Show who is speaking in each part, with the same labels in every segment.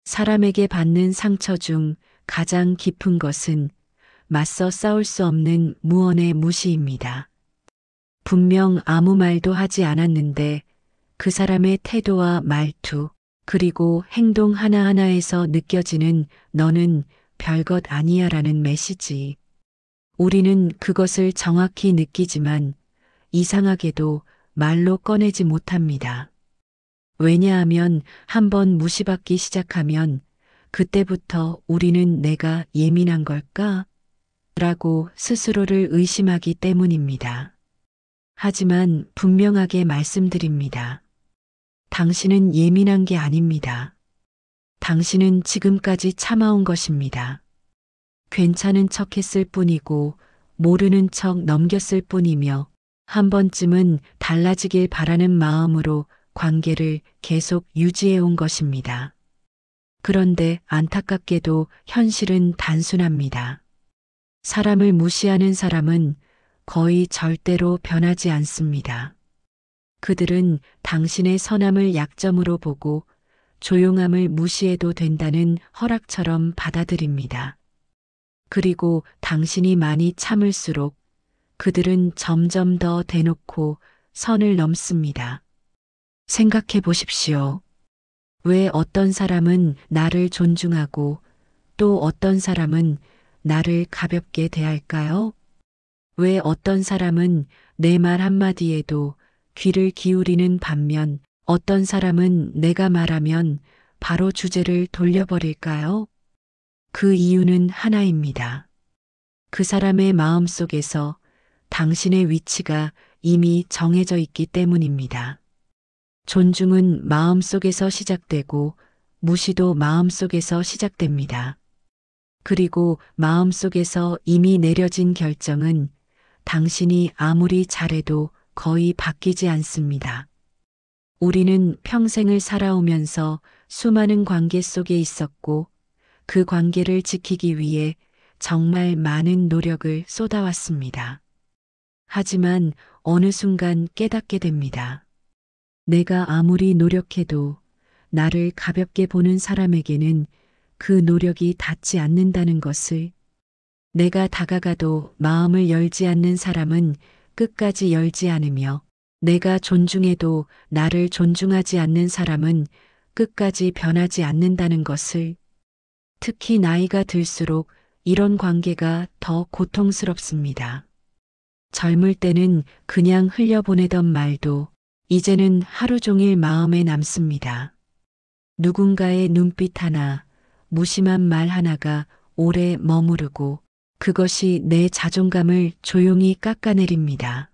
Speaker 1: 사람에게 받는 상처 중 가장 깊은 것은 맞서 싸울 수 없는 무언의 무시입니다. 분명 아무 말도 하지 않았는데 그 사람의 태도와 말투, 그리고 행동 하나하나에서 느껴지는 너는 별것 아니야 라는 메시지. 우리는 그것을 정확히 느끼지만 이상하게도 말로 꺼내지 못합니다. 왜냐하면 한번 무시받기 시작하면 그때부터 우리는 내가 예민한 걸까? 라고 스스로를 의심하기 때문입니다. 하지만 분명하게 말씀드립니다. 당신은 예민한 게 아닙니다. 당신은 지금까지 참아온 것입니다. 괜찮은 척 했을 뿐이고 모르는 척 넘겼을 뿐이며 한 번쯤은 달라지길 바라는 마음으로 관계를 계속 유지해 온 것입니다. 그런데 안타깝게도 현실은 단순합니다. 사람을 무시하는 사람은 거의 절대로 변하지 않습니다. 그들은 당신의 선함을 약점으로 보고 조용함을 무시해도 된다는 허락처럼 받아들입니다. 그리고 당신이 많이 참을수록 그들은 점점 더 대놓고 선을 넘습니다. 생각해 보십시오. 왜 어떤 사람은 나를 존중하고 또 어떤 사람은 나를 가볍게 대할까요? 왜 어떤 사람은 내 말 한마디에도 귀를 기울이는 반면 어떤 사람은 내가 말하면 바로 주제를 돌려버릴까요? 그 이유는 하나입니다. 그 사람의 마음 속에서 당신의 위치가 이미 정해져 있기 때문입니다. 존중은 마음 속에서 시작되고 무시도 마음 속에서 시작됩니다. 그리고 마음 속에서 이미 내려진 결정은 당신이 아무리 잘해도 거의 바뀌지 않습니다. 우리는 평생을 살아오면서 수많은 관계 속에 있었고 그 관계를 지키기 위해 정말 많은 노력을 쏟아왔습니다. 하지만 어느 순간 깨닫게 됩니다. 내가 아무리 노력해도 나를 가볍게 보는 사람에게는 그 노력이 닿지 않는다는 것을, 내가 다가가도 마음을 열지 않는 사람은 끝까지 열지 않으며 내가 존중해도 나를 존중하지 않는 사람은 끝까지 변하지 않는다는 것을, 특히 나이가 들수록 이런 관계가 더 고통스럽습니다. 젊을 때는 그냥 흘려보내던 말도 이제는 하루 종일 마음에 남습니다. 누군가의 눈빛 하나, 무심한 말 하나가 오래 머무르고 그것이 내 자존감을 조용히 깎아내립니다.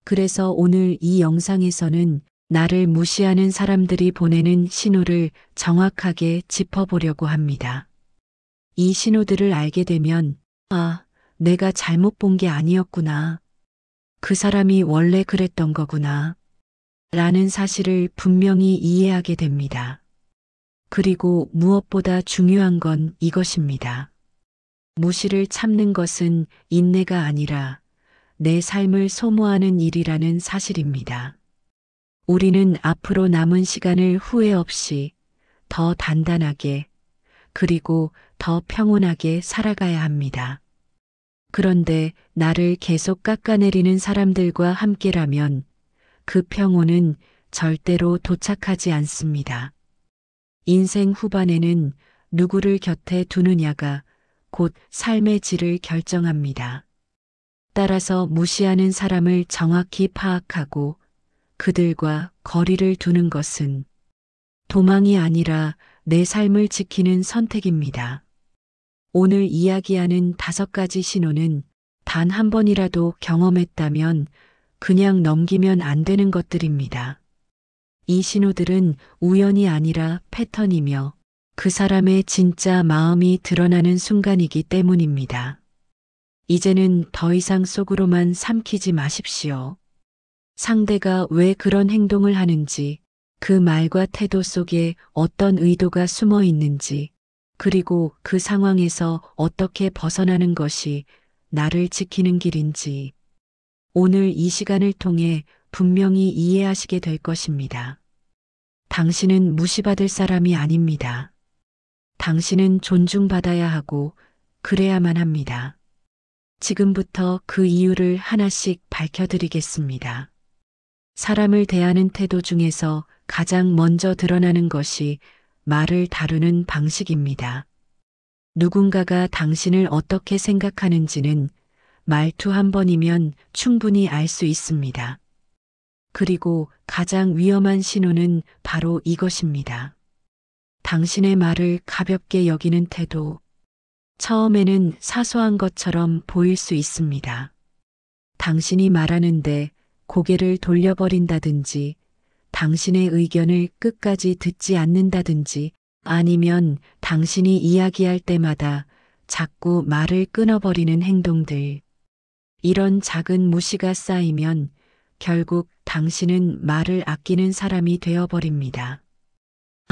Speaker 1: 그래서 오늘 이 영상에서는 나를 무시하는 사람들이 보내는 신호를 정확하게 짚어보려고 합니다. 이 신호들을 알게 되면, 아, 내가 잘못 본 게 아니었구나. 그 사람이 원래 그랬던 거구나. 라는 사실을 분명히 이해하게 됩니다. 그리고 무엇보다 중요한 건 이것입니다. 무시를 참는 것은 인내가 아니라 내 삶을 소모하는 일이라는 사실입니다. 우리는 앞으로 남은 시간을 후회 없이 더 단단하게 그리고 더 평온하게 살아가야 합니다. 그런데 나를 계속 깎아내리는 사람들과 함께라면 그 평온은 절대로 도착하지 않습니다. 인생 후반에는 누구를 곁에 두느냐가 곧 삶의 질을 결정합니다. 따라서 무시하는 사람을 정확히 파악하고 그들과 거리를 두는 것은 도망이 아니라 내 삶을 지키는 선택입니다. 오늘 이야기하는 5가지 신호는 단 한 번이라도 경험했다면 그냥 넘기면 안 되는 것들입니다. 이 신호들은 우연이 아니라 패턴이며 그 사람의 진짜 마음이 드러나는 순간이기 때문입니다. 이제는 더 이상 속으로만 삼키지 마십시오. 상대가 왜 그런 행동을 하는지, 그 말과 태도 속에 어떤 의도가 숨어 있는지, 그리고 그 상황에서 어떻게 벗어나는 것이 나를 지키는 길인지, 오늘 이 시간을 통해 분명히 이해하시게 될 것입니다. 당신은 무시받을 사람이 아닙니다. 당신은 존중받아야 하고 그래야만 합니다. 지금부터 그 이유를 하나씩 밝혀드리겠습니다. 사람을 대하는 태도 중에서 가장 먼저 드러나는 것이 말을 다루는 방식입니다. 누군가가 당신을 어떻게 생각하는지는 말투 한 번이면 충분히 알 수 있습니다. 그리고 가장 위험한 신호는 바로 이것입니다. 당신의 말을 가볍게 여기는 태도. 처음에는 사소한 것처럼 보일 수 있습니다. 당신이 말하는데 고개를 돌려버린다든지, 당신의 의견을 끝까지 듣지 않는다든지, 아니면 당신이 이야기할 때마다 자꾸 말을 끊어버리는 행동들. 이런 작은 무시가 쌓이면 결국 당신은 말을 아끼는 사람이 되어버립니다.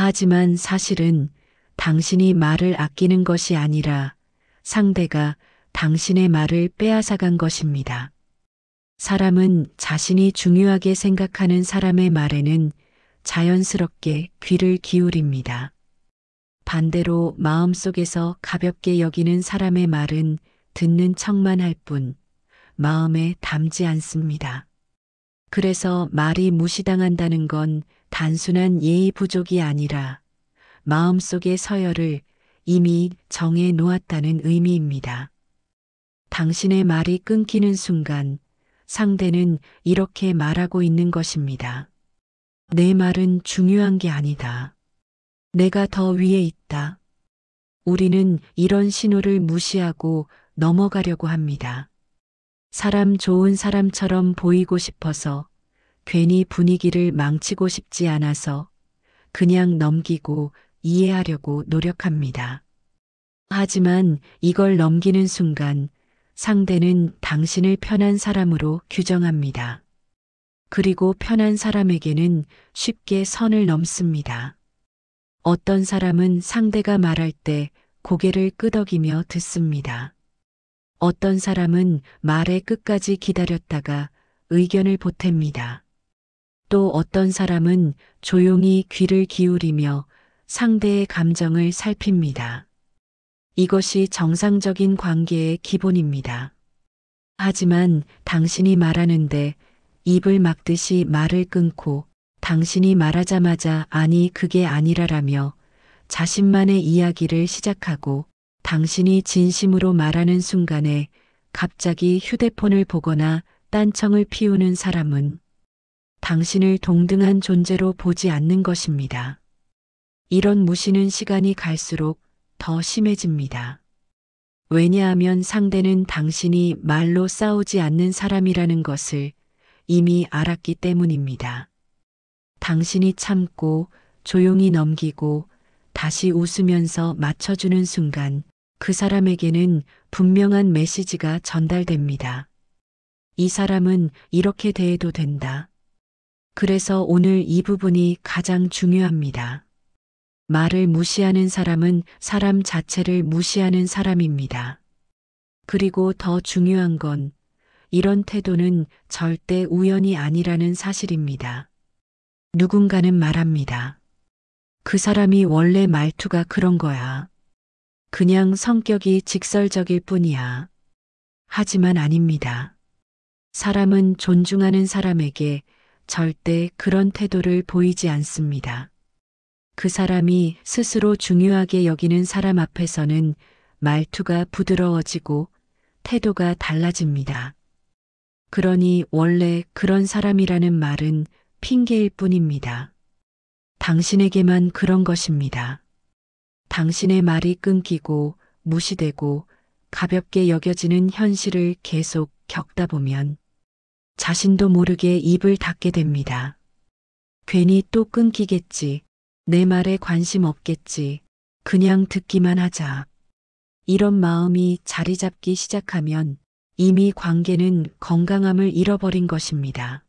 Speaker 1: 하지만 사실은 당신이 말을 아끼는 것이 아니라 상대가 당신의 말을 빼앗아간 것입니다. 사람은 자신이 중요하게 생각하는 사람의 말에는 자연스럽게 귀를 기울입니다. 반대로 마음속에서 가볍게 여기는 사람의 말은 듣는 척만 할 뿐 마음에 담지 않습니다. 그래서 말이 무시당한다는 건 단순한 예의 부족이 아니라 마음속의 서열을 이미 정해 놓았다는 의미입니다. 당신의 말이 끊기는 순간 상대는 이렇게 말하고 있는 것입니다. 내 말은 중요한 게 아니다. 내가 더 위에 있다. 우리는 이런 신호를 무시하고 넘어가려고 합니다. 사람 좋은 사람처럼 보이고 싶어서, 괜히 분위기를 망치고 싶지 않아서 그냥 넘기고 이해하려고 노력합니다. 하지만 이걸 넘기는 순간 상대는 당신을 편한 사람으로 규정합니다. 그리고 편한 사람에게는 쉽게 선을 넘습니다. 어떤 사람은 상대가 말할 때 고개를 끄덕이며 듣습니다. 어떤 사람은 말의 끝까지 기다렸다가 의견을 보탭니다. 또 어떤 사람은 조용히 귀를 기울이며 상대의 감정을 살핍니다. 이것이 정상적인 관계의 기본입니다. 하지만 당신이 말하는데 입을 막듯이 말을 끊고 당신이 말하자마자 아니 그게 아니라라며 자신만의 이야기를 시작하고 당신이 진심으로 말하는 순간에 갑자기 휴대폰을 보거나 딴청을 피우는 사람은 당신을 동등한 존재로 보지 않는 것입니다. 이런 무시는 시간이 갈수록 더 심해집니다. 왜냐하면 상대는 당신이 말로 싸우지 않는 사람이라는 것을 이미 알았기 때문입니다. 당신이 참고 조용히 넘기고 다시 웃으면서 맞춰주는 순간 그 사람에게는 분명한 메시지가 전달됩니다. 이 사람은 이렇게 대해도 된다. 그래서 오늘 이 부분이 가장 중요합니다. 말을 무시하는 사람은 사람 자체를 무시하는 사람입니다. 그리고 더 중요한 건 이런 태도는 절대 우연이 아니라는 사실입니다. 누군가는 말합니다. 그 사람이 원래 말투가 그런 거야. 그냥 성격이 직설적일 뿐이야. 하지만 아닙니다. 사람은 존중하는 사람에게 절대 그런 태도를 보이지 않습니다. 그 사람이 스스로 중요하게 여기는 사람 앞에서는 말투가 부드러워지고 태도가 달라집니다. 그러니 원래 그런 사람이라는 말은 핑계일 뿐입니다. 당신에게만 그런 것입니다. 당신의 말이 끊기고 무시되고 가볍게 여겨지는 현실을 계속 겪다 보면 자신도 모르게 입을 닫게 됩니다. 괜히 또 끊기겠지. 내 말에 관심 없겠지. 그냥 듣기만 하자. 이런 마음이 자리 잡기 시작하면 이미 관계는 건강함을 잃어버린 것입니다.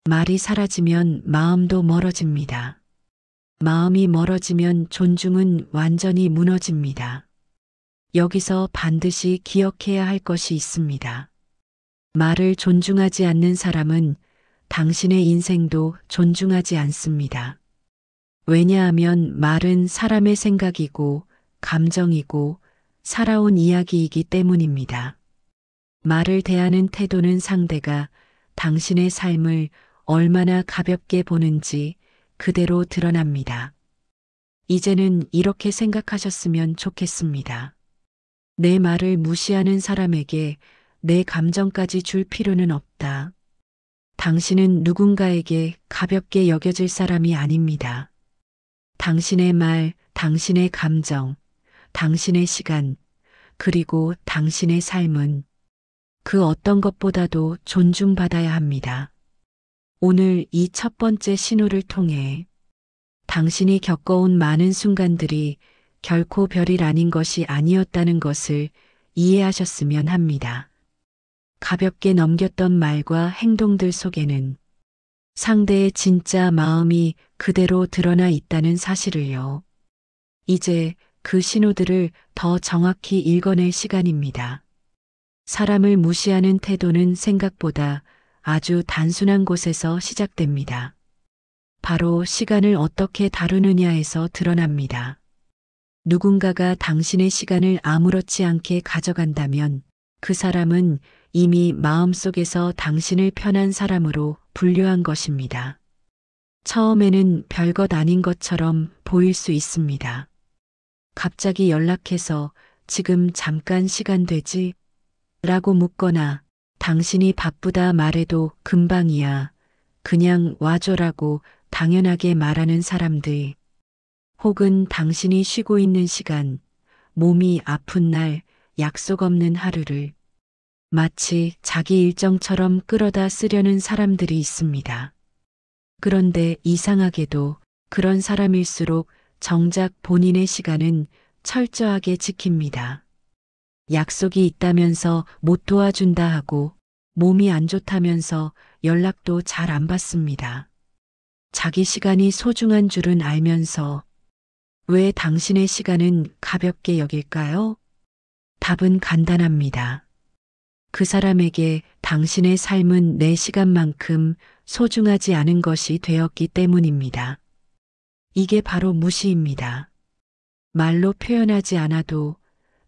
Speaker 1: 말이 사라지면 마음도 멀어집니다. 마음이 멀어지면 존중은 완전히 무너집니다. 여기서 반드시 기억해야 할 것이 있습니다. 말을 존중하지 않는 사람은 당신의 인생도 존중하지 않습니다. 왜냐하면 말은 사람의 생각이고 감정이고 살아온 이야기이기 때문입니다. 말을 대하는 태도는 상대가 당신의 삶을 얼마나 가볍게 보는지 그대로 드러납니다. 이제는 이렇게 생각하셨으면 좋겠습니다. 내 말을 무시하는 사람에게 내 감정까지 줄 필요는 없다. 당신은 누군가에게 가볍게 여겨질 사람이 아닙니다. 당신의 말, 당신의 감정, 당신의 시간, 그리고 당신의 삶은 그 어떤 것보다도 존중받아야 합니다. 오늘 이 첫 번째 신호를 통해 당신이 겪어온 많은 순간들이 결코 별일 아닌 것이 아니었다는 것을 이해하셨으면 합니다. 가볍게 넘겼던 말과 행동들 속에는 상대의 진짜 마음이 그대로 드러나 있다는 사실을요. 이제 그 신호들을 더 정확히 읽어낼 시간입니다. 사람을 무시하는 태도는 생각보다 아주 단순한 곳에서 시작됩니다. 바로 시간을 어떻게 다루느냐에서 드러납니다. 누군가가 당신의 시간을 아무렇지 않게 가져간다면 그 사람은 이미 마음속에서 당신을 편한 사람으로 분류한 것입니다. 처음에는 별것 아닌 것처럼 보일 수 있습니다. 갑자기 연락해서 지금 잠깐 시간 되지? 라고 묻거나 당신이 바쁘다 말해도 금방이야. 그냥 와줘라고 당연하게 말하는 사람들. 혹은 당신이 쉬고 있는 시간, 몸이 아픈 날, 약속 없는 하루를 마치 자기 일정처럼 끌어다 쓰려는 사람들이 있습니다. 그런데 이상하게도 그런 사람일수록 정작 본인의 시간은 철저하게 지킵니다. 약속이 있다면서 못 도와준다 하고 몸이 안 좋다면서 연락도 잘 안 받습니다. 자기 시간이 소중한 줄은 알면서 왜 당신의 시간은 가볍게 여길까요? 답은 간단합니다. 그 사람에게 당신의 삶은 내 시간만큼 소중하지 않은 것이 되었기 때문입니다. 이게 바로 무시입니다. 말로 표현하지 않아도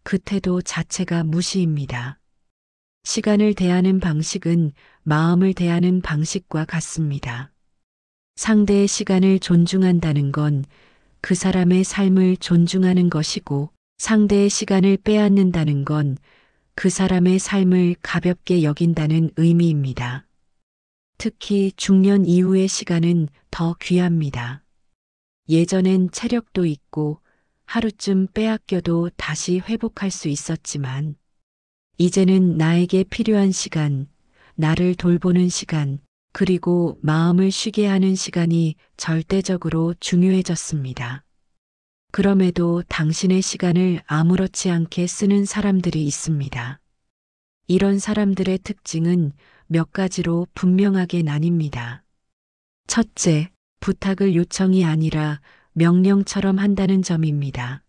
Speaker 1: 그 태도 자체가 무시입니다. 시간을 대하는 방식은 마음을 대하는 방식과 같습니다. 상대의 시간을 존중한다는 건 그 사람의 삶을 존중하는 것이고 상대의 시간을 빼앗는다는 건 그 사람의 삶을 가볍게 여긴다는 의미입니다. 특히 중년 이후의 시간은 더 귀합니다. 예전엔 체력도 있고 하루쯤 빼앗겨도 다시 회복할 수 있었지만 이제는 나에게 필요한 시간, 나를 돌보는 시간, 그리고 마음을 쉬게 하는 시간이 절대적으로 중요해졌습니다. 그럼에도 당신의 시간을 아무렇지 않게 쓰는 사람들이 있습니다. 이런 사람들의 특징은 몇 가지로 분명하게 나뉩니다. 첫째, 부탁을 요청이 아니라 명령처럼 한다는 점입니다.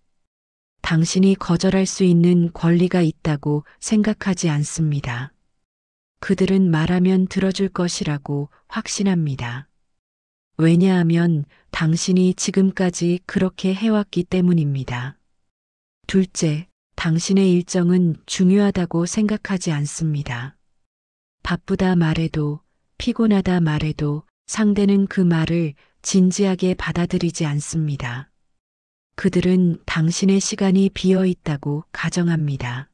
Speaker 1: 당신이 거절할 수 있는 권리가 있다고 생각하지 않습니다. 그들은 말하면 들어줄 것이라고 확신합니다. 왜냐하면 당신이 지금까지 그렇게 해왔기 때문입니다. 둘째, 당신의 일정은 중요하다고 생각하지 않습니다. 바쁘다 말해도 피곤하다 말해도 상대는 그 말을 진지하게 받아들이지 않습니다. 그들은 당신의 시간이 비어 있다고 가정합니다.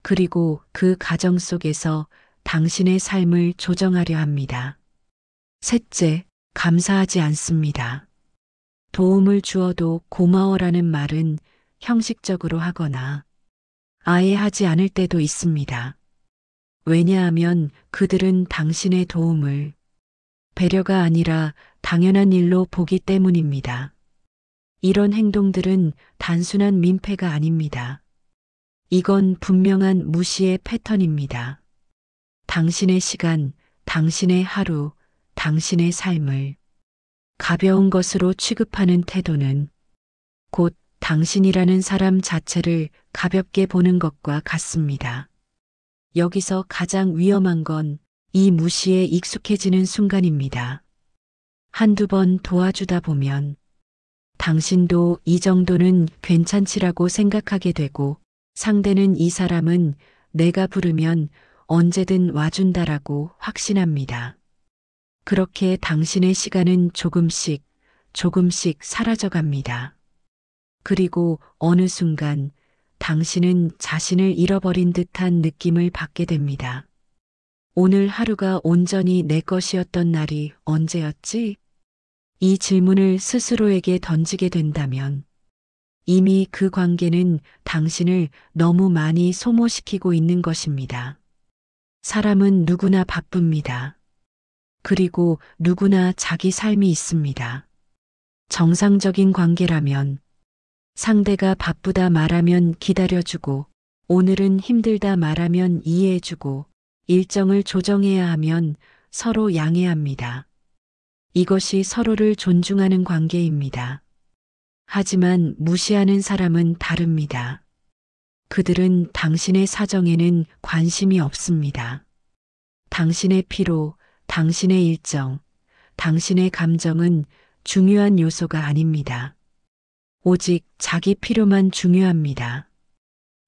Speaker 1: 그리고 그 가정 속에서 당신의 삶을 조정하려 합니다. 셋째, 감사하지 않습니다. 도움을 주어도 고마워라는 말은 형식적으로 하거나 아예 하지 않을 때도 있습니다. 왜냐하면 그들은 당신의 도움을 배려가 아니라 당연한 일로 보기 때문입니다. 이런 행동들은 단순한 민폐가 아닙니다. 이건 분명한 무시의 패턴입니다. 당신의 시간, 당신의 하루, 당신의 삶을 가벼운 것으로 취급하는 태도는 곧 당신이라는 사람 자체를 가볍게 보는 것과 같습니다. 여기서 가장 위험한 건 이 무시에 익숙해지는 순간입니다. 한두 번 도와주다 보면 당신도 이 정도는 괜찮지라고 생각하게 되고 상대는 이 사람은 내가 부르면 언제든 와준다라고 확신합니다. 그렇게 당신의 시간은 조금씩 조금씩 사라져 갑니다. 그리고 어느 순간 당신은 자신을 잃어버린 듯한 느낌을 받게 됩니다. 오늘 하루가 온전히 내 것이었던 날이 언제였지? 이 질문을 스스로에게 던지게 된다면 이미 그 관계는 당신을 너무 많이 소모시키고 있는 것입니다. 사람은 누구나 바쁩니다. 그리고 누구나 자기 삶이 있습니다. 정상적인 관계라면 상대가 바쁘다 말하면 기다려주고 오늘은 힘들다 말하면 이해해주고 일정을 조정해야 하면 서로 양해합니다. 이것이 서로를 존중하는 관계입니다. 하지만 무시하는 사람은 다릅니다. 그들은 당신의 사정에는 관심이 없습니다. 당신의 피로, 당신의 일정, 당신의 감정은 중요한 요소가 아닙니다. 오직 자기 필요만 중요합니다.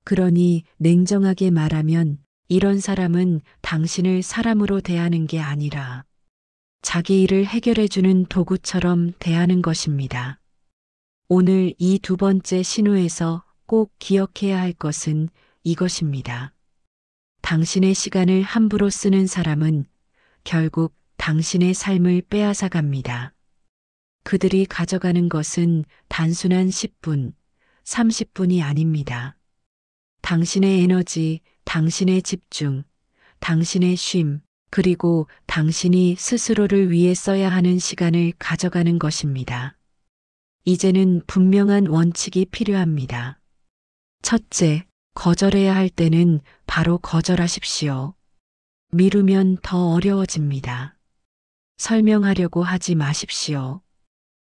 Speaker 1: 그러니 냉정하게 말하면 이런 사람은 당신을 사람으로 대하는 게 아니라 자기 일을 해결해주는 도구처럼 대하는 것입니다. 오늘 이 두 번째 신호에서 꼭 기억해야 할 것은 이것입니다. 당신의 시간을 함부로 쓰는 사람은 결국 당신의 삶을 빼앗아 갑니다. 그들이 가져가는 것은 단순한 10분, 30분이 아닙니다. 당신의 에너지, 당신의 집중, 당신의 쉼, 그리고 당신이 스스로를 위해 써야 하는 시간을 가져가는 것입니다. 이제는 분명한 원칙이 필요합니다. 첫째, 거절해야 할 때는 바로 거절하십시오. 미루면 더 어려워집니다. 설명하려고 하지 마십시오.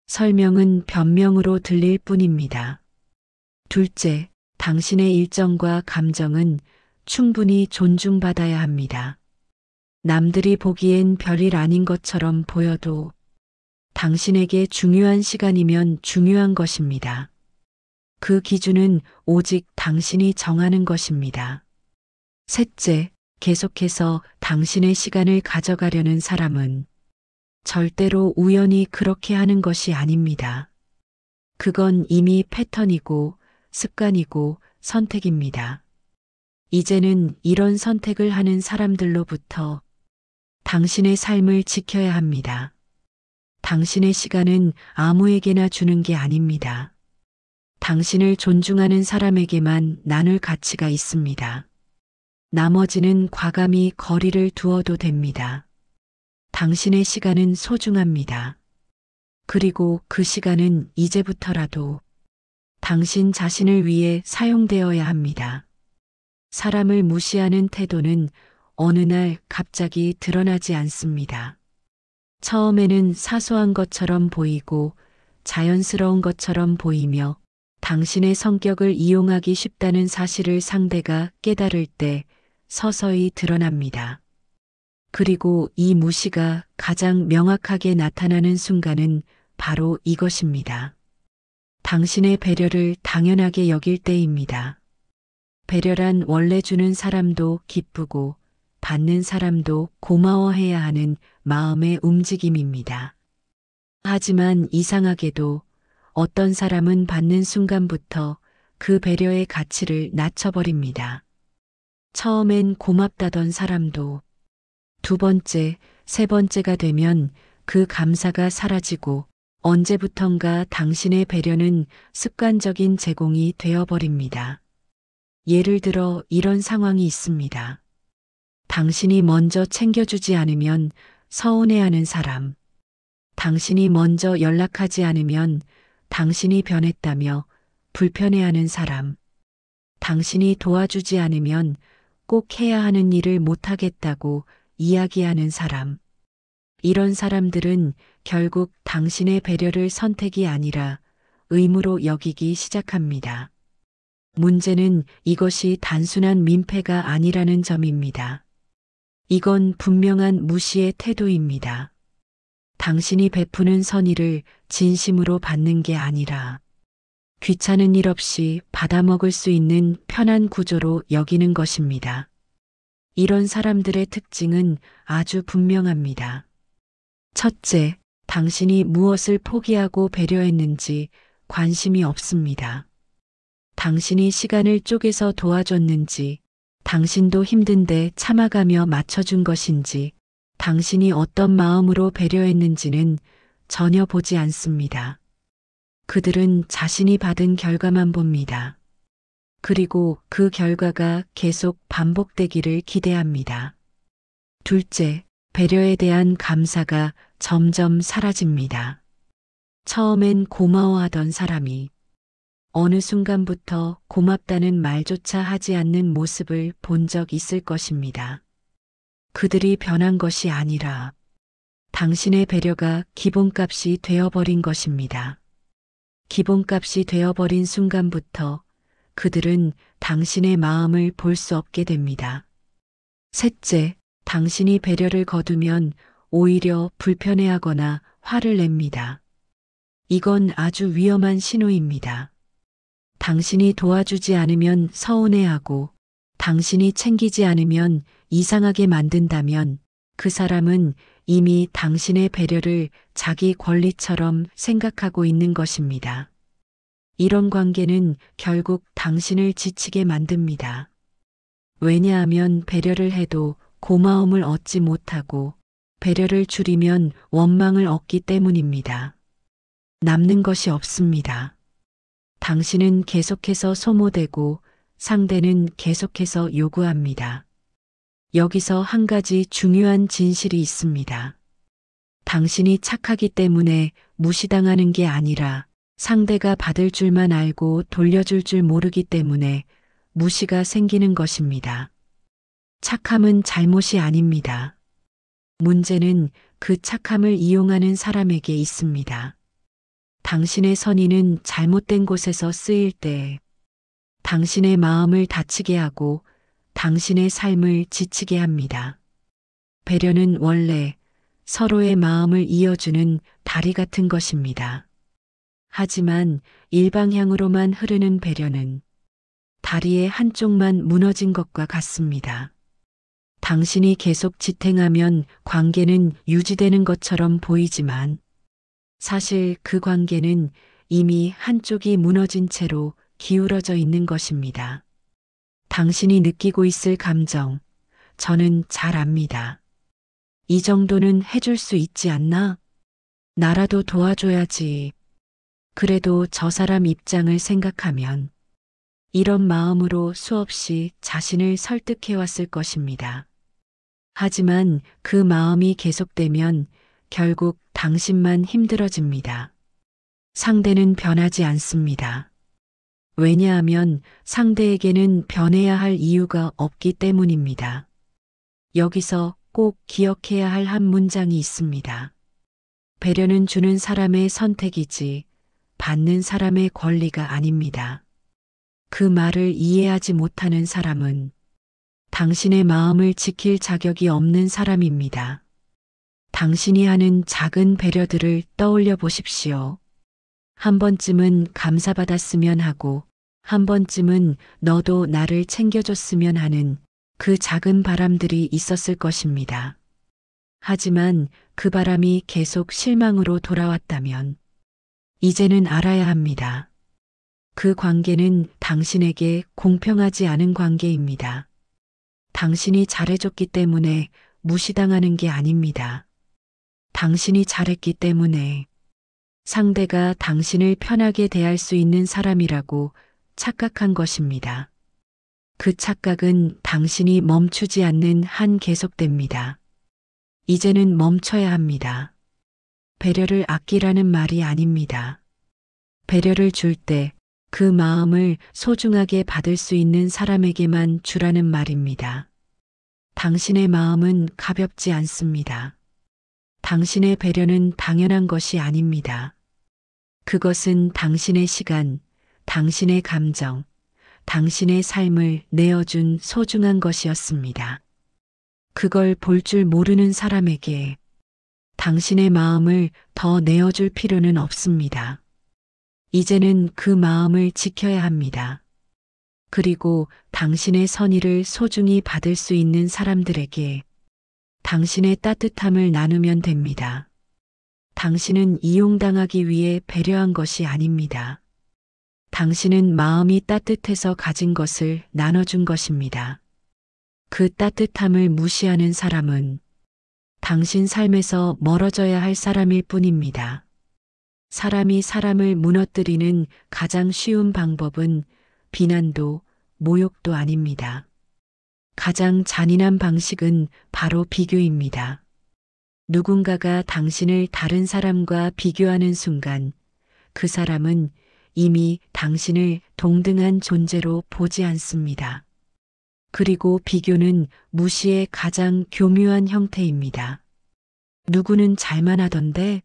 Speaker 1: 설명은 변명으로 들릴 뿐입니다. 둘째, 당신의 일정과 감정은 충분히 존중받아야 합니다. 남들이 보기엔 별일 아닌 것처럼 보여도 당신에게 중요한 시간이면 중요한 것입니다. 그 기준은 오직 당신이 정하는 것입니다. 셋째, 계속해서 당신의 시간을 가져가려는 사람은 절대로 우연히 그렇게 하는 것이 아닙니다. 그건 이미 패턴이고 습관이고 선택입니다. 이제는 이런 선택을 하는 사람들로부터 당신의 삶을 지켜야 합니다. 당신의 시간은 아무에게나 주는 게 아닙니다. 당신을 존중하는 사람에게만 나눌 가치가 있습니다. 나머지는 과감히 거리를 두어도 됩니다. 당신의 시간은 소중합니다. 그리고 그 시간은 이제부터라도 당신 자신을 위해 사용되어야 합니다. 사람을 무시하는 태도는 어느 날 갑자기 드러나지 않습니다. 처음에는 사소한 것처럼 보이고 자연스러운 것처럼 보이며 당신의 성격을 이용하기 쉽다는 사실을 상대가 깨달을 때 서서히 드러납니다. 그리고 이 무시가 가장 명확하게 나타나는 순간은 바로 이것입니다. 당신의 배려를 당연하게 여길 때입니다. 배려란 원래 주는 사람도 기쁘고 받는 사람도 고마워해야 하는 마음의 움직임입니다. 하지만 이상하게도 어떤 사람은 받는 순간부터 그 배려의 가치를 낮춰버립니다. 처음엔 고맙다던 사람도 두 번째, 세 번째가 되면 그 감사가 사라지고 언제부턴가 당신의 배려는 습관적인 제공이 되어버립니다. 예를 들어 이런 상황이 있습니다. 당신이 먼저 챙겨주지 않으면 서운해하는 사람. 당신이 먼저 연락하지 않으면 당신이 변했다며 불편해하는 사람. 당신이 도와주지 않으면 꼭 해야 하는 일을 못하겠다고 이야기하는 사람. 이런 사람들은 결국 당신의 배려를 선택이 아니라 의무로 여기기 시작합니다. 문제는 이것이 단순한 민폐가 아니라는 점입니다. 이건 분명한 무시의 태도입니다. 당신이 베푸는 선의를 진심으로 받는 게 아니라 귀찮은 일 없이 받아먹을 수 있는 편한 구조로 여기는 것입니다. 이런 사람들의 특징은 아주 분명합니다. 첫째, 당신이 무엇을 포기하고 배려했는지 관심이 없습니다. 당신이 시간을 쪼개서 도와줬는지, 당신도 힘든데 참아가며 맞춰준 것인지, 당신이 어떤 마음으로 배려했는지는 전혀 보지 않습니다. 그들은 자신이 받은 결과만 봅니다. 그리고 그 결과가 계속 반복되기를 기대합니다. 둘째, 배려에 대한 감사가 점점 사라집니다. 처음엔 고마워하던 사람이 어느 순간부터 고맙다는 말조차 하지 않는 모습을 본 적 있을 것입니다. 그들이 변한 것이 아니라 당신의 배려가 기본값이 되어버린 것입니다. 기본값이 되어버린 순간부터 그들은 당신의 마음을 볼 수 없게 됩니다. 셋째, 당신이 배려를 거두면 오히려 불편해하거나 화를 냅니다. 이건 아주 위험한 신호입니다. 당신이 도와주지 않으면 서운해하고 당신이 챙기지 않으면 이상하게 만든다면 그 사람은 이미 당신의 배려를 자기 권리처럼 생각하고 있는 것입니다. 이런 관계는 결국 당신을 지치게 만듭니다. 왜냐하면 배려를 해도 고마움을 얻지 못하고 배려를 줄이면 원망을 얻기 때문입니다. 남는 것이 없습니다. 당신은 계속해서 소모되고 상대는 계속해서 요구합니다. 여기서 한 가지 중요한 진실이 있습니다. 당신이 착하기 때문에 무시당하는 게 아니라 상대가 받을 줄만 알고 돌려줄 줄 모르기 때문에 무시가 생기는 것입니다. 착함은 잘못이 아닙니다. 문제는 그 착함을 이용하는 사람에게 있습니다. 당신의 선의는 잘못된 곳에서 쓰일 때 당신의 마음을 다치게 하고 당신의 삶을 지치게 합니다. 배려는 원래 서로의 마음을 이어주는 다리 같은 것입니다. 하지만 일방향으로만 흐르는 배려는 다리의 한쪽만 무너진 것과 같습니다. 당신이 계속 지탱하면 관계는 유지되는 것처럼 보이지만 사실 그 관계는 이미 한쪽이 무너진 채로 기울어져 있는 것입니다. 당신이 느끼고 있을 감정, 저는 잘 압니다. 이 정도는 해줄 수 있지 않나? 나라도 도와줘야지. 그래도 저 사람 입장을 생각하면 이런 마음으로 수없이 자신을 설득해왔을 것입니다. 하지만 그 마음이 계속되면 결국 당신만 힘들어집니다. 상대는 변하지 않습니다. 왜냐하면 상대에게는 변해야 할 이유가 없기 때문입니다. 여기서 꼭 기억해야 할 한 문장이 있습니다. 배려는 주는 사람의 선택이지 받는 사람의 권리가 아닙니다. 그 말을 이해하지 못하는 사람은 당신의 마음을 지킬 자격이 없는 사람입니다. 당신이 하는 작은 배려들을 떠올려 보십시오. 한 번쯤은 감사받았으면 하고 한 번쯤은 너도 나를 챙겨줬으면 하는 그 작은 바람들이 있었을 것입니다. 하지만 그 바람이 계속 실망으로 돌아왔다면 이제는 알아야 합니다. 그 관계는 당신에게 공평하지 않은 관계입니다. 당신이 잘해줬기 때문에 무시당하는 게 아닙니다. 당신이 잘했기 때문에 상대가 당신을 편하게 대할 수 있는 사람이라고 착각한 것입니다. 그 착각은 당신이 멈추지 않는 한 계속됩니다. 이제는 멈춰야 합니다. 배려를 아끼라는 말이 아닙니다. 배려를 줄 때 그 마음을 소중하게 받을 수 있는 사람에게만 주라는 말입니다. 당신의 마음은 가볍지 않습니다. 당신의 배려는 당연한 것이 아닙니다. 그것은 당신의 시간, 당신의 감정, 당신의 삶을 내어준 소중한 것이었습니다. 그걸 볼 줄 모르는 사람에게 당신의 마음을 더 내어줄 필요는 없습니다. 이제는 그 마음을 지켜야 합니다. 그리고 당신의 선의를 소중히 받을 수 있는 사람들에게 당신의 따뜻함을 나누면 됩니다. 당신은 이용당하기 위해 배려한 것이 아닙니다. 당신은 마음이 따뜻해서 가진 것을 나눠준 것입니다. 그 따뜻함을 무시하는 사람은 당신 삶에서 멀어져야 할 사람일 뿐입니다. 사람이 사람을 무너뜨리는 가장 쉬운 방법은 비난도 모욕도 아닙니다. 가장 잔인한 방식은 바로 비교입니다. 누군가가 당신을 다른 사람과 비교하는 순간 그 사람은 이미 당신을 동등한 존재로 보지 않습니다. 그리고 비교는 무시의 가장 교묘한 형태입니다. 누구는 잘만 하던데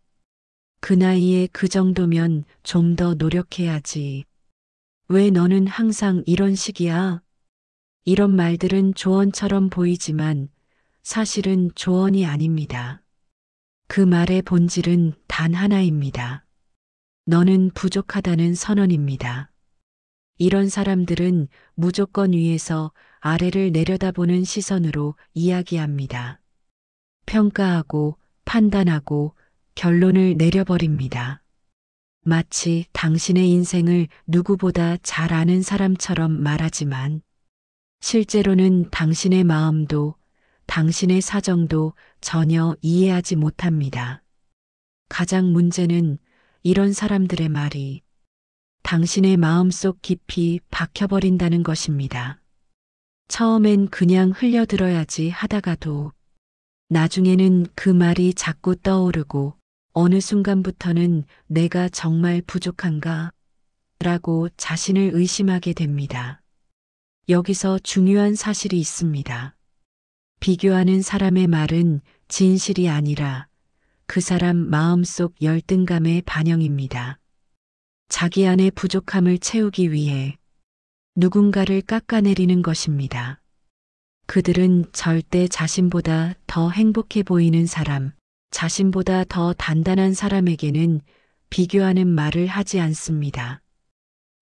Speaker 1: 그 나이에 그 정도면 좀 더 노력해야지. 왜 너는 항상 이런 식이야? 이런 말들은 조언처럼 보이지만 사실은 조언이 아닙니다. 그 말의 본질은 단 하나입니다. 너는 부족하다는 선언입니다. 이런 사람들은 무조건 위에서 아래를 내려다보는 시선으로 이야기합니다. 평가하고 판단하고 결론을 내려버립니다. 마치 당신의 인생을 누구보다 잘 아는 사람처럼 말하지만 실제로는 당신의 마음도 당신의 사정도 전혀 이해하지 못합니다. 가장 문제는 이런 사람들의 말이 당신의 마음속 깊이 박혀버린다는 것입니다. 처음엔 그냥 흘려들어야지 하다가도 나중에는 그 말이 자꾸 떠오르고 어느 순간부터는 내가 정말 부족한가? 라고 자신을 의심하게 됩니다. 여기서 중요한 사실이 있습니다. 비교하는 사람의 말은 진실이 아니라 그 사람 마음속 열등감의 반영입니다. 자기 안의 부족함을 채우기 위해 누군가를 깎아내리는 것입니다. 그들은 절대 자신보다 더 행복해 보이는 사람, 자신보다 더 단단한 사람에게는 비교하는 말을 하지 않습니다.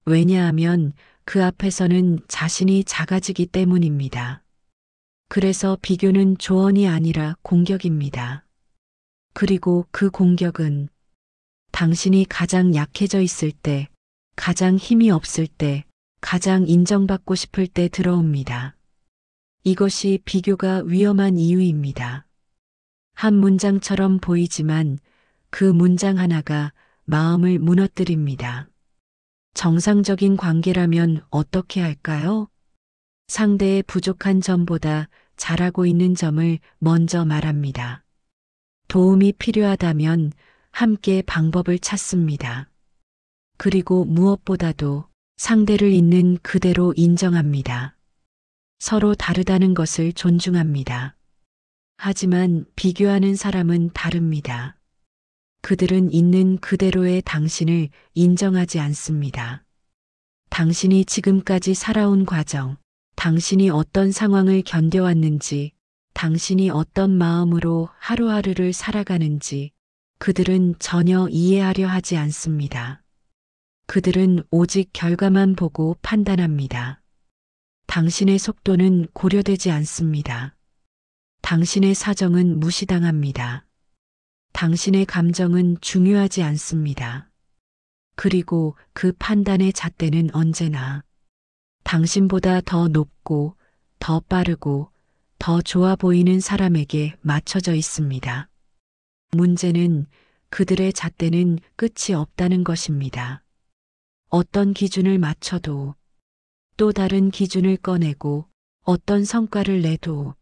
Speaker 1: 왜냐하면 그 앞에서는 자신이 작아지기 때문입니다. 그래서 비교는 조언이 아니라 공격입니다. 그리고 그 공격은 당신이 가장 약해져 있을 때, 가장 힘이 없을 때, 가장 인정받고 싶을 때 들어옵니다. 이것이 비교가 위험한 이유입니다. 한 문장처럼 보이지만 그 문장 하나가 마음을 무너뜨립니다. 정상적인 관계라면 어떻게 할까요? 상대의 부족한 점보다 잘하고 있는 점을 먼저 말합니다. 도움이 필요하다면 함께 방법을 찾습니다. 그리고 무엇보다도 상대를 있는 그대로 인정합니다. 서로 다르다는 것을 존중합니다. 하지만 비교하는 사람은 다릅니다. 그들은 있는 그대로의 당신을 인정하지 않습니다. 당신이 지금까지 살아온 과정, 당신이 어떤 상황을 견뎌왔는지, 당신이 어떤 마음으로 하루하루를 살아가는지 그들은 전혀 이해하려 하지 않습니다. 그들은 오직 결과만 보고 판단합니다. 당신의 속도는 고려되지 않습니다. 당신의 사정은 무시당합니다. 당신의 감정은 중요하지 않습니다. 그리고 그 판단의 잣대는 언제나 당신보다 더 높고 더 빠르고 더 좋아 보이는 사람에게 맞춰져 있습니다. 문제는 그들의 잣대는 끝이 없다는 것입니다. 어떤 기준을 맞춰도 또 다른 기준을 꺼내고 어떤 성과를 내도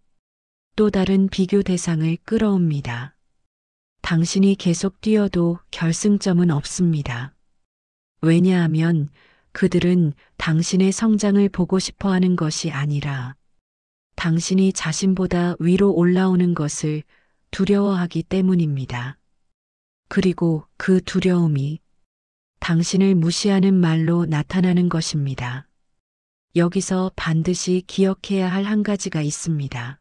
Speaker 1: 또 다른 비교 대상을 끌어옵니다. 당신이 계속 뛰어도 결승점은 없습니다. 왜냐하면 그들은 당신의 성장을 보고 싶어 하는 것이 아니라 당신이 자신보다 위로 올라오는 것을 두려워하기 때문입니다. 그리고 그 두려움이 당신을 무시하는 말로 나타나는 것입니다. 여기서 반드시 기억해야 할 한 가지가 있습니다.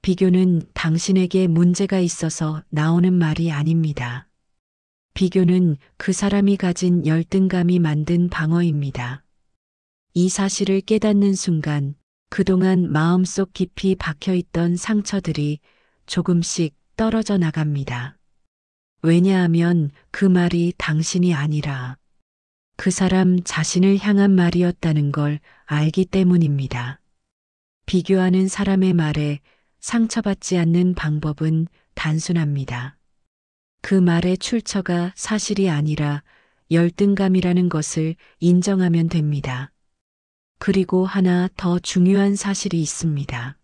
Speaker 1: 비교는 당신에게 문제가 있어서 나오는 말이 아닙니다. 비교는 그 사람이 가진 열등감이 만든 방어입니다. 이 사실을 깨닫는 순간 그동안 마음속 깊이 박혀있던 상처들이 조금씩 떨어져 나갑니다. 왜냐하면 그 말이 당신이 아니라 그 사람 자신을 향한 말이었다는 걸 알기 때문입니다. 비교하는 사람의 말에 상처받지 않는 방법은 단순합니다. 그 말의 출처가 사실이 아니라 열등감이라는 것을 인정하면 됩니다. 그리고 하나 더 중요한 사실이 있습니다.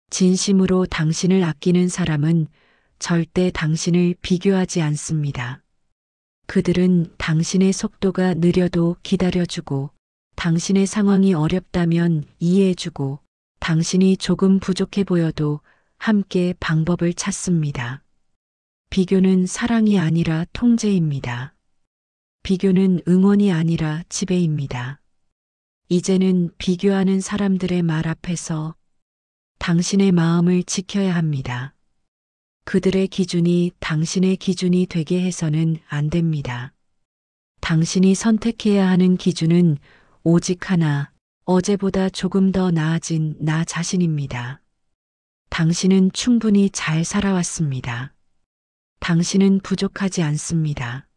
Speaker 1: 진심으로 당신을 아끼는 사람은 절대 당신을 비교하지 않습니다. 그들은 당신의 속도가 느려도 기다려주고, 당신의 상황이 어렵다면 이해해주고, 당신이 조금 부족해 보여도 함께 방법을 찾습니다. 비교는 사랑이 아니라 통제입니다. 비교는 응원이 아니라 지배입니다. 이제는 비교하는 사람들의 말 앞에서 당신의 마음을 지켜야 합니다. 그들의 기준이 당신의 기준이 되게 해서는 안 됩니다. 당신이 선택해야 하는 기준은 오직 하나, 어제보다 조금 더 나아진 나 자신입니다. 당신은 충분히 잘 살아왔습니다. 당신은 부족하지 않습니다.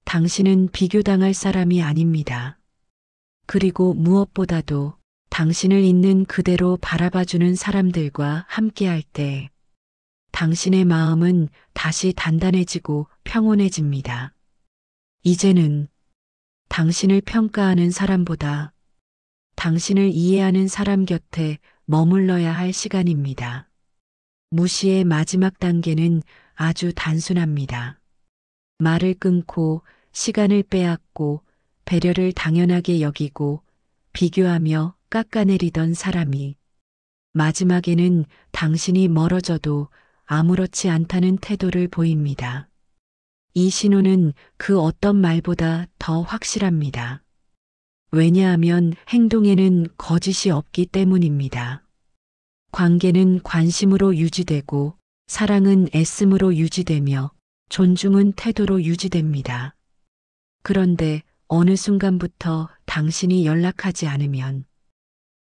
Speaker 1: 당신은 비교당할 사람이 아닙니다. 그리고 무엇보다도 당신을 있는 그대로 바라봐주는 사람들과 함께할 때 당신의 마음은 다시 단단해지고 평온해집니다. 이제는 당신을 평가하는 사람보다 당신을 이해하는 사람 곁에 머물러야 할 시간입니다. 무시의 마지막 단계는 아주 단순합니다. 말을 끊고 시간을 빼앗고 배려를 당연하게 여기고 비교하며 깎아내리던 사람이 마지막에는 당신이 멀어져도 아무렇지 않다는 태도를 보입니다. 이 신호는 그 어떤 말보다 더 확실합니다. 왜냐하면 행동에는 거짓이 없기 때문입니다. 관계는 관심으로 유지되고 사랑은 애씀으로 유지되며 존중은 태도로 유지됩니다. 그런데 어느 순간부터 당신이 연락하지 않으면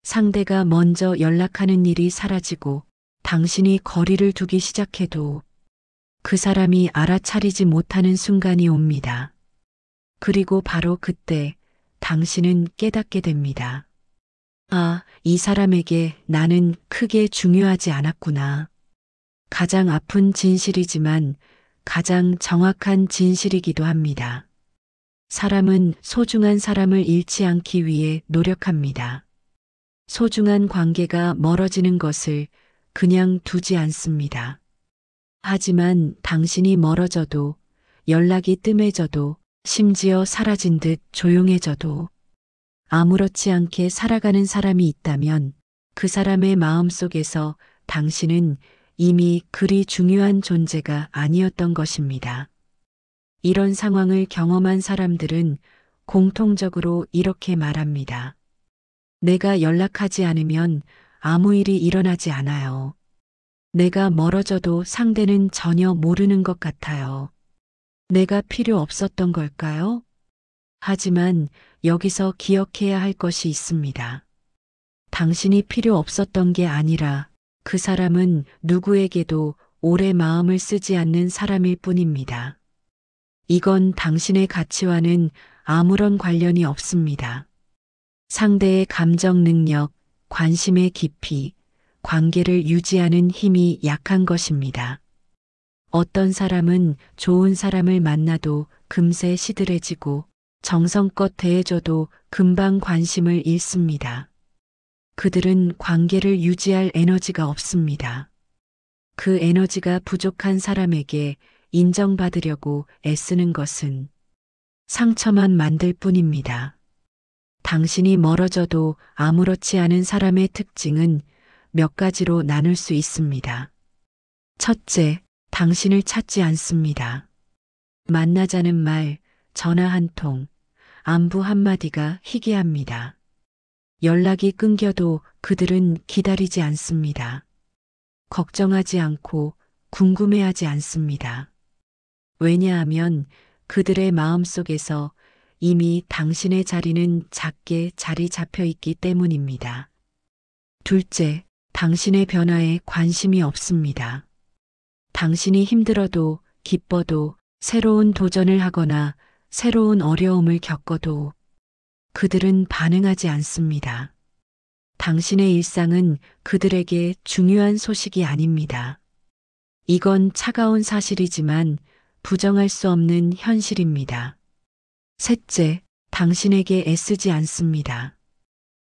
Speaker 1: 상대가 먼저 연락하는 일이 사라지고 당신이 거리를 두기 시작해도 그 사람이 알아차리지 못하는 순간이 옵니다. 그리고 바로 그때 당신은 깨닫게 됩니다. 아, 이 사람에게 나는 크게 중요하지 않았구나. 가장 아픈 진실이지만 가장 정확한 진실이기도 합니다. 사람은 소중한 사람을 잃지 않기 위해 노력합니다. 소중한 관계가 멀어지는 것을 그냥 두지 않습니다. 하지만 당신이 멀어져도, 연락이 뜸해져도, 심지어 사라진 듯 조용해져도 아무렇지 않게 살아가는 사람이 있다면 그 사람의 마음속에서 당신은 이미 그리 중요한 존재가 아니었던 것입니다. 이런 상황을 경험한 사람들은 공통적으로 이렇게 말합니다. 내가 연락하지 않으면 아무 일이 일어나지 않아요. 내가 멀어져도 상대는 전혀 모르는 것 같아요. 내가 필요 없었던 걸까요? 하지만 여기서 기억해야 할 것이 있습니다. 당신이 필요 없었던 게 아니라 그 사람은 누구에게도 오래 마음을 쓰지 않는 사람일 뿐입니다. 이건 당신의 가치와는 아무런 관련이 없습니다. 상대의 감정 능력, 관심의 깊이, 관계를 유지하는 힘이 약한 것입니다. 어떤 사람은 좋은 사람을 만나도 금세 시들해지고 정성껏 대해줘도 금방 관심을 잃습니다. 그들은 관계를 유지할 에너지가 없습니다. 그 에너지가 부족한 사람에게 인정받으려고 애쓰는 것은 상처만 만들 뿐입니다. 당신이 멀어져도 아무렇지 않은 사람의 특징은 몇 가지로 나눌 수 있습니다. 첫째, 당신을 찾지 않습니다. 만나자는 말, 전화 한 통, 안부 한마디가 희귀합니다. 연락이 끊겨도 그들은 기다리지 않습니다. 걱정하지 않고 궁금해하지 않습니다. 왜냐하면 그들의 마음속에서 이미 당신의 자리는 작게 자리 잡혀 있기 때문입니다. 둘째, 당신의 변화에 관심이 없습니다. 당신이 힘들어도 기뻐도 새로운 도전을 하거나 새로운 어려움을 겪어도 그들은 반응하지 않습니다. 당신의 일상은 그들에게 중요한 소식이 아닙니다. 이건 차가운 사실이지만 부정할 수 없는 현실입니다. 셋째, 당신에게 애쓰지 않습니다.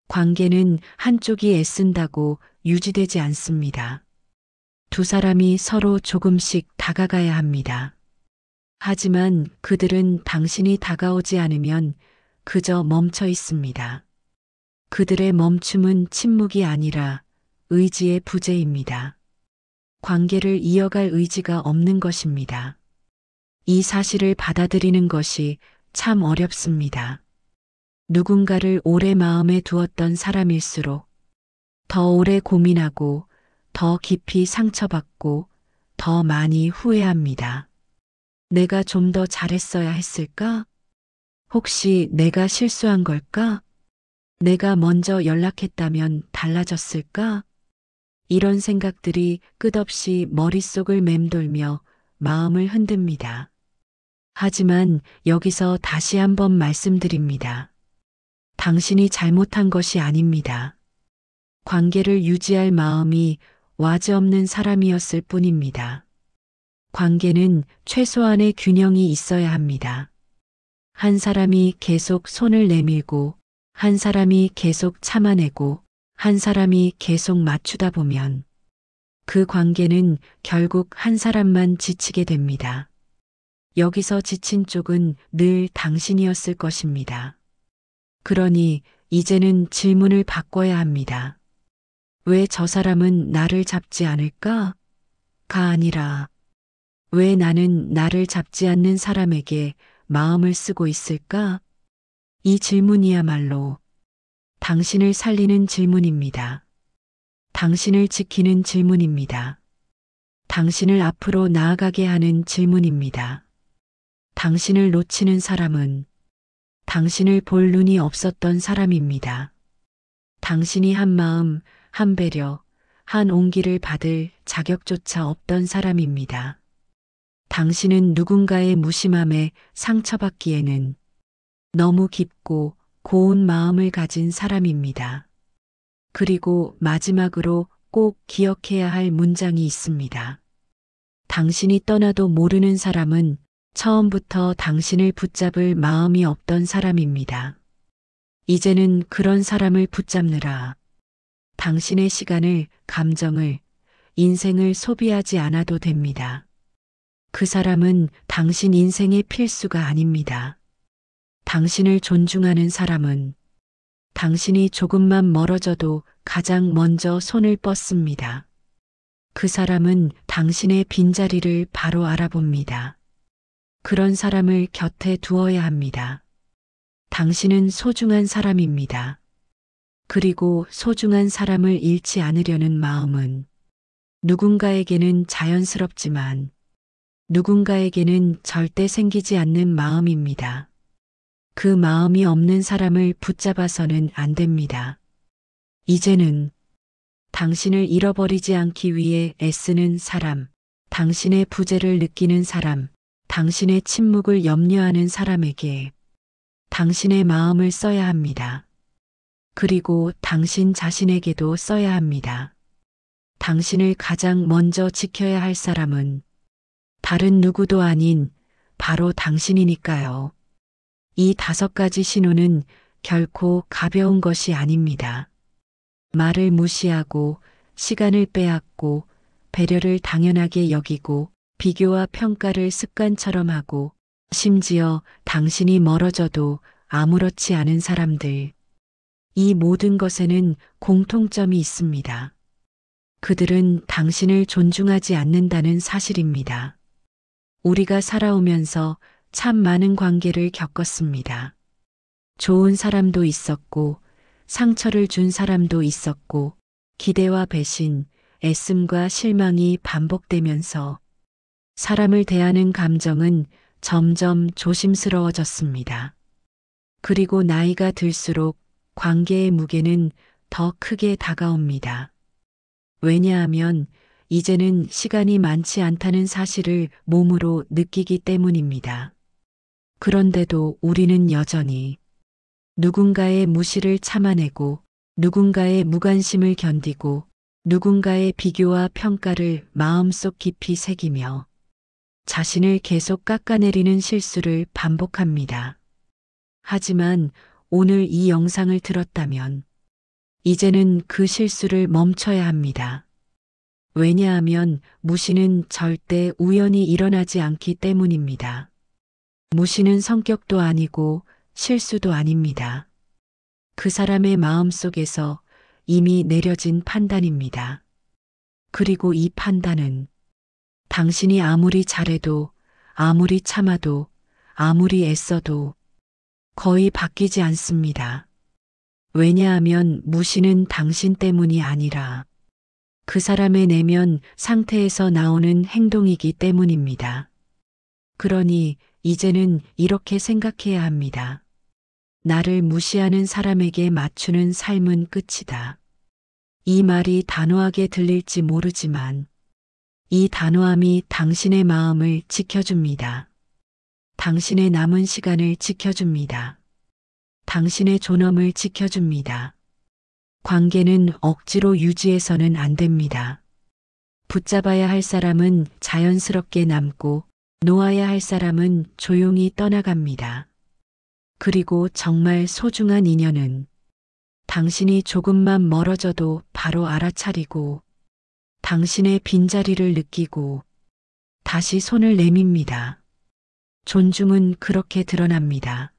Speaker 1: 관계는 한쪽이 애쓴다고 유지되지 않습니다. 두 사람이 서로 조금씩 다가가야 합니다. 하지만 그들은 당신이 다가오지 않으면 그저 멈춰 있습니다. 그들의 멈춤은 침묵이 아니라 의지의 부재입니다. 관계를 이어갈 의지가 없는 것입니다. 이 사실을 받아들이는 것이 참 어렵습니다. 누군가를 오래 마음에 두었던 사람일수록 더 오래 고민하고 더 깊이 상처받고 더 많이 후회합니다. 내가 좀 더 잘했어야 했을까? 혹시 내가 실수한 걸까? 내가 먼저 연락했다면 달라졌을까? 이런 생각들이 끝없이 머릿속을 맴돌며 마음을 흔듭니다. 하지만 여기서 다시 한번 말씀드립니다. 당신이 잘못한 것이 아닙니다. 관계를 유지할 마음이 와지 없는 사람이었을 뿐입니다. 관계는 최소한의 균형이 있어야 합니다. 한 사람이 계속 손을 내밀고 한 사람이 계속 참아내고 한 사람이 계속 맞추다 보면 그 관계는 결국 한 사람만 지치게 됩니다. 여기서 지친 쪽은 늘 당신이었을 것입니다. 그러니 이제는 질문을 바꿔야 합니다. 왜 저 사람은 나를 잡지 않을까? 가 아니라 왜 나는 나를 잡지 않는 사람에게 마음을 쓰고 있을까? 이 질문이야말로 당신을 살리는 질문입니다. 당신을 지키는 질문입니다. 당신을 앞으로 나아가게 하는 질문입니다. 당신을 놓치는 사람은 당신을 볼 눈이 없었던 사람입니다. 당신이 한 마음, 한 배려, 한 온기를 받을 자격조차 없던 사람입니다. 당신은 누군가의 무심함에 상처받기에는 너무 깊고 고운 마음을 가진 사람입니다. 그리고 마지막으로 꼭 기억해야 할 문장이 있습니다. 당신이 떠나도 모르는 사람은 처음부터 당신을 붙잡을 마음이 없던 사람입니다. 이제는 그런 사람을 붙잡느라 당신의 시간을, 감정을, 인생을 소비하지 않아도 됩니다. 그 사람은 당신 인생의 필수가 아닙니다. 당신을 존중하는 사람은 당신이 조금만 멀어져도 가장 먼저 손을 뻗습니다. 그 사람은 당신의 빈자리를 바로 알아봅니다. 그런 사람을 곁에 두어야 합니다. 당신은 소중한 사람입니다. 그리고 소중한 사람을 잃지 않으려는 마음은 누군가에게는 자연스럽지만 누군가에게는 절대 생기지 않는 마음입니다. 그 마음이 없는 사람을 붙잡아서는 안 됩니다. 이제는 당신을 잃어버리지 않기 위해 애쓰는 사람, 당신의 부재를 느끼는 사람, 당신의 침묵을 염려하는 사람에게 당신의 마음을 써야 합니다. 그리고 당신 자신에게도 써야 합니다. 당신을 가장 먼저 지켜야 할 사람은 다른 누구도 아닌 바로 당신이니까요. 이 5가지 신호는 결코 가벼운 것이 아닙니다. 말을 무시하고 시간을 빼앗고 배려를 당연하게 여기고 비교와 평가를 습관처럼 하고 심지어 당신이 멀어져도 아무렇지 않은 사람들. 이 모든 것에는 공통점이 있습니다. 그들은 당신을 존중하지 않는다는 사실입니다. 우리가 살아오면서 참 많은 관계를 겪었습니다. 좋은 사람도 있었고, 상처를 준 사람도 있었고, 기대와 배신, 애씀과 실망이 반복되면서 사람을 대하는 감정은 점점 조심스러워졌습니다. 그리고 나이가 들수록 관계의 무게는 더 크게 다가옵니다. 왜냐하면 이제는 시간이 많지 않다는 사실을 몸으로 느끼기 때문입니다. 그런데도 우리는 여전히 누군가의 무시를 참아내고 누군가의 무관심을 견디고 누군가의 비교와 평가를 마음속 깊이 새기며 자신을 계속 깎아내리는 실수를 반복합니다. 하지만 오늘 이 영상을 들었다면 이제는 그 실수를 멈춰야 합니다. 왜냐하면 무시는 절대 우연히 일어나지 않기 때문입니다. 무시는 성격도 아니고 실수도 아닙니다. 그 사람의 마음 속에서 이미 내려진 판단입니다. 그리고 이 판단은 당신이 아무리 잘해도, 아무리 참아도, 아무리 애써도 거의 바뀌지 않습니다. 왜냐하면 무시는 당신 때문이 아니라 그 사람의 내면 상태에서 나오는 행동이기 때문입니다. 그러니 이제는 이렇게 생각해야 합니다. 나를 무시하는 사람에게 맞추는 삶은 끝이다. 이 말이 단호하게 들릴지 모르지만 이 단호함이 당신의 마음을 지켜줍니다. 당신의 남은 시간을 지켜줍니다. 당신의 존엄을 지켜줍니다. 관계는 억지로 유지해서는 안 됩니다. 붙잡아야 할 사람은 자연스럽게 남고 놓아야 할 사람은 조용히 떠나갑니다. 그리고 정말 소중한 인연은 당신이 조금만 멀어져도 바로 알아차리고 당신의 빈자리를 느끼고 다시 손을 내밉니다. 존중은 그렇게 드러납니다.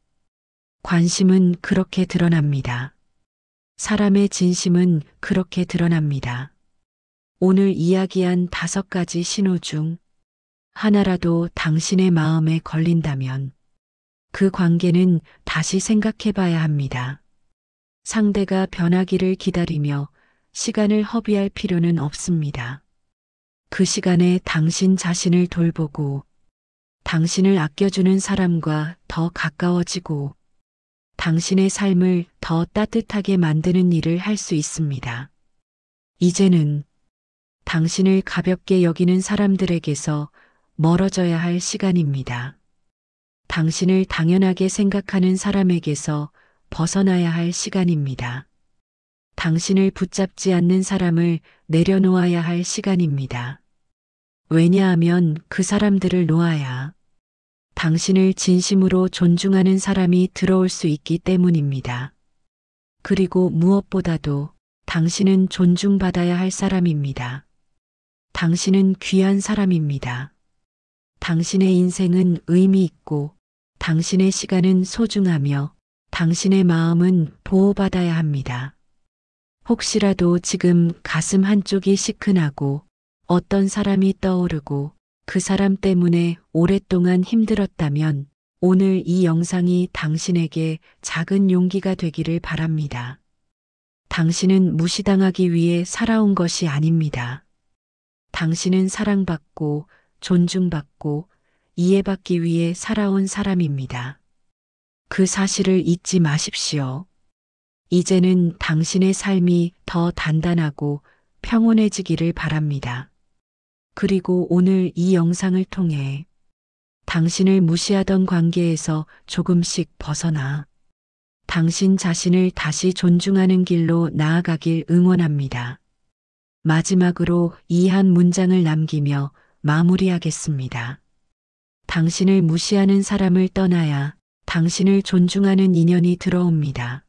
Speaker 1: 관심은 그렇게 드러납니다. 사람의 진심은 그렇게 드러납니다. 오늘 이야기한 5가지 신호 중 하나라도 당신의 마음에 걸린다면 그 관계는 다시 생각해 봐야 합니다. 상대가 변하기를 기다리며 시간을 허비할 필요는 없습니다. 그 시간에 당신 자신을 돌보고 당신을 아껴주는 사람과 더 가까워지고 당신의 삶을 더 따뜻하게 만드는 일을 할 수 있습니다. 이제는 당신을 가볍게 여기는 사람들에게서 멀어져야 할 시간입니다. 당신을 당연하게 생각하는 사람에게서 벗어나야 할 시간입니다. 당신을 붙잡지 않는 사람을 내려놓아야 할 시간입니다. 왜냐하면 그 사람들을 놓아야 당신을 진심으로 존중하는 사람이 들어올 수 있기 때문입니다. 그리고 무엇보다도 당신은 존중받아야 할 사람입니다. 당신은 귀한 사람입니다. 당신의 인생은 의미 있고 당신의 시간은 소중하며 당신의 마음은 보호받아야 합니다. 혹시라도 지금 가슴 한쪽이 시큰하고 어떤 사람이 떠오르고 그 사람 때문에 오랫동안 힘들었다면 오늘 이 영상이 당신에게 작은 용기가 되기를 바랍니다. 당신은 무시당하기 위해 살아온 것이 아닙니다. 당신은 사랑받고 존중받고 이해받기 위해 살아온 사람입니다. 그 사실을 잊지 마십시오. 이제는 당신의 삶이 더 단단하고 평온해지기를 바랍니다. 그리고 오늘 이 영상을 통해 당신을 무시하던 관계에서 조금씩 벗어나 당신 자신을 다시 존중하는 길로 나아가길 응원합니다. 마지막으로 이 한 문장을 남기며 마무리하겠습니다. 당신을 무시하는 사람을 떠나야 당신을 존중하는 인연이 들어옵니다.